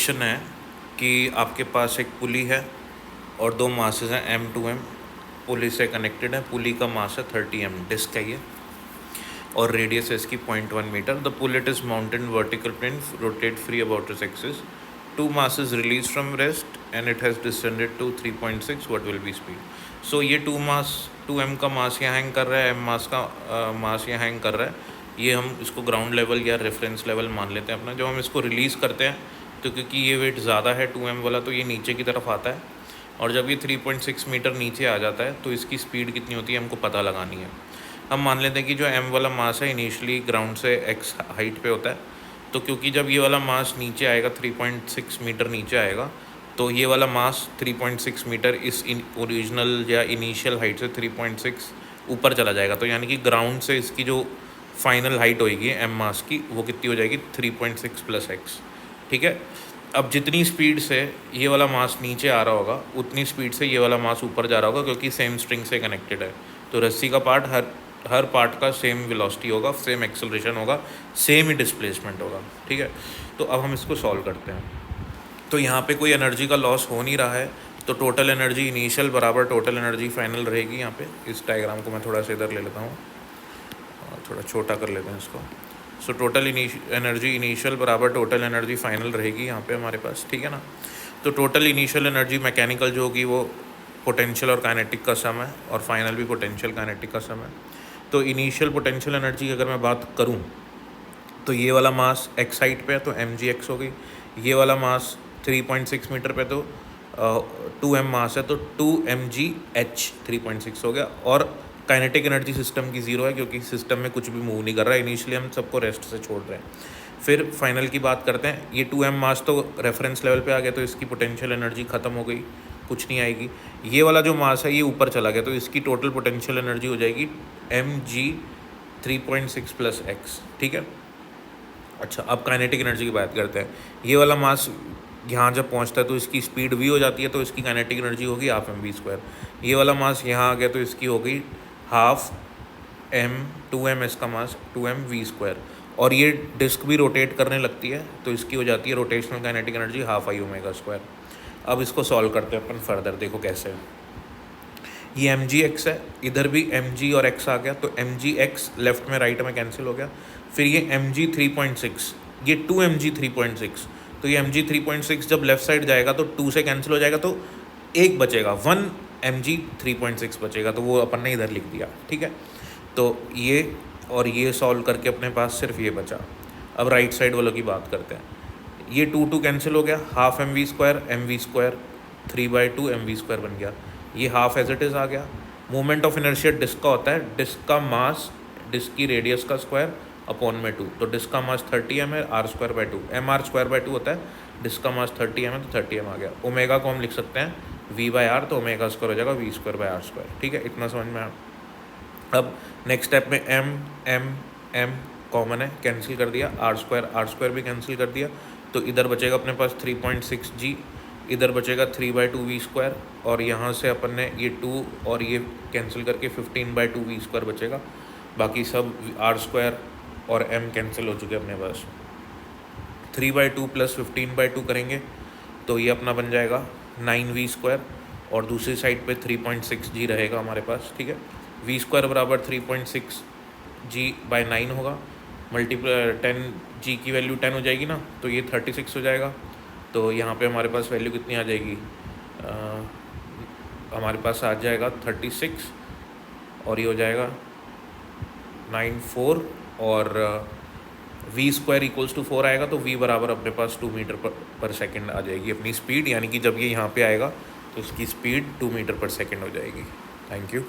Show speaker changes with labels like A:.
A: Question है कि आपके पास एक पुली है और दो मासेस हैं M2M, पुली से कनेक्टेड है। पुली का मास है 30 m, डिस्क है ये, और रेडियस है इसकी 0.1 metre. The pulley is mounted vertical plane, rotate free about its axis. Two masses release from rest and it has descended to 3.6, what will be speed. So ये 2m का मास यहाँ hang कर रहा है, m मास का मास यहाँ हैंग कर रहा है। ये हम इसको ग्राउंड लेवल या रेफरेंस लेवल मान लेते हैं अपना। जब हम इसको रिलीज़ करते हैं तो क्योंकि ये वेट ज़्यादा है 2m वाला, तो ये नीचे की तरफ आता है, और जब ये 3.6 मीटर नीचे आ जाता है तो इसकी स्पीड कितनी होती है हमको पता लगानी है। हम मान लेते हैं कि जो m वाला मास है इनिशियली ग्राउंड से x हाइट पे होता है, तो क्योंकि जब ये वाला मास नीचे आएगा 3.6 मीटर नीचे आएगा, तो ये वाला मास 3.6 मीटर इस ओरिजिनल या इनिशियल हाइट से 3.6 ऊपर चला जाएगा। तो यानी कि ग्राउंड से इसकी जो फाइनल हाइट होएगी m मास की, वो कितनी हो जाएगी 3.6 + x। ठीक है। अब जितनी स्पीड से ये वाला मास नीचे आ रहा होगा उतनी स्पीड से ये वाला मास ऊपर जा रहा होगा, क्योंकि सेम स्ट्रिंग से कनेक्टेड है। तो रस्सी का पार्ट हर पार्ट का सेम वेलोसिटी होगा, सेम एक्सेलरेशन होगा, सेम ही डिस्प्लेसमेंट होगा। ठीक है। तो अब हम इसको सॉल्व करते हैं। तो यहाँ पे कोई एनर्जी का लॉस हो नहीं रहा है, तो टोटल एनर्जी इनिशियल बराबर टोटल एनर्जी फाइनल रहेगी। यहाँ पे इस डायग्राम को मैं थोड़ा सा इधर ले लेता हूँ और थोड़ा छोटा कर लेते हैं इसको। सो टोटल एनर्जी इनिशियल बराबर टोटल एनर्जी फाइनल रहेगी यहाँ पे हमारे पास। ठीक है ना। तो टोटल इनिशियल एनर्जी मैकेनिकल जो होगी वो पोटेंशियल और काइनेटिक का सम है, और फाइनल भी पोटेंशियल काइनेटिक का सम है। तो इनिशियल पोटेंशियल एनर्जी की अगर मैं बात करूँ तो ये वाला मास x हाइट पे है तो mgx हो गई। ये वाला मास 3.6 मीटर पे तो 2m मास है तो 2mgh 3.6 हो गया। और काइनेटिक एनर्जी सिस्टम की 0 है, क्योंकि सिस्टम में कुछ भी मूव नहीं कर रहा है, इनिशियली हम सबको रेस्ट से छोड़ रहे हैं। फिर फाइनल की बात करते हैं। ये 2m मास तो रेफरेंस लेवल पे आ गया, तो इसकी पोटेंशियल एनर्जी ख़त्म हो गई, कुछ नहीं आएगी। ये वाला जो मास है ये ऊपर चला गया, तो इसकी टोटल पोटेंशियल एनर्जी हो जाएगी mg 3.6 + x। ठीक है। अच्छा, अब काइनेटिक एनर्जी की बात करते हैं। ये वाला मास यहाँ जब पहुँचता है तो इसकी स्पीड v हो जाती है, तो इसकी काइनेटिक एनर्जी होगी ½ mv²। ये वाला मास यहाँ आ गया तो इसकी हो गई ½ m, इसका मास 2mv²। और ये डिस्क भी रोटेट करने लगती है तो इसकी हो जाती है रोटेशनल काइनेटिक एनर्जी ½ I ω²। अब इसको सॉल्व करते हैं अपन फर्दर, देखो कैसे है। ये mgx है, इधर भी mg और x आ गया, तो mgx लेफ्ट में राइट में कैंसिल हो गया। फिर ये mg 3.6, ये 2mg 3.6, तो ये mg 3.6 जब लेफ्ट साइड जाएगा तो 2 से कैंसिल हो जाएगा, तो एक बचेगा 1 mg 3.6 बचेगा, तो वो अपन ने इधर लिख दिया। ठीक है। तो ये और ये सॉल्व करके अपने पास सिर्फ ये बचा। अब राइट साइड वालों की बात करते हैं। ये 2 कैंसिल हो गया, ½ mv², 3/2 mv² बन गया। ये हाफ एज इट इज़ आ गया। मोमेंट ऑफ इनर्शिया डिस्क का होता है, डिस्क का मास डिस्क की रेडियस का स्क्वायर अपॉन में 2, तो डिस्क का मास 30m है, r²/2 mr²/2 होता है। डिस्क का मास 30m है तो 30m आ गया। ओमेगा को हम लिख सकते हैं v/r, तो ओमेगा स्क्वायर हो जाएगा v²/r²। ठीक है, इतना समझ में आया। अब नेक्स्ट स्टेप में m कॉमन है, कैंसिल कर दिया, r² भी कैंसिल कर दिया, तो इधर बचेगा अपने पास 3.6g, इधर बचेगा 3/2 v², और यहाँ से अपन ने ये 2 और ये कैंसिल करके 15/2 v² बचेगा। बाकी सब r² और m कैंसिल हो चुके अपने पास। 3/2 + 15/2 करेंगे तो ये अपना बन जाएगा 9v², और दूसरी साइड पे 3.6g रहेगा हमारे पास। ठीक है। v² बराबर 3.6g/9 होगा, मल्टीप्लाई 10g की वैल्यू 10 हो जाएगी ना, तो ये 36 हो जाएगा। तो यहाँ पे हमारे पास वैल्यू कितनी आ जाएगी, हमारे पास आ जाएगा 36, और ये हो जाएगा 94, और v² = 4 आएगा, तो v बराबर अपने पास 2 मीटर पर सेकंड आ जाएगी अपनी स्पीड। यानी कि जब ये यहाँ पे आएगा तो इसकी स्पीड 2 मीटर पर सेकंड हो जाएगी। Thank you.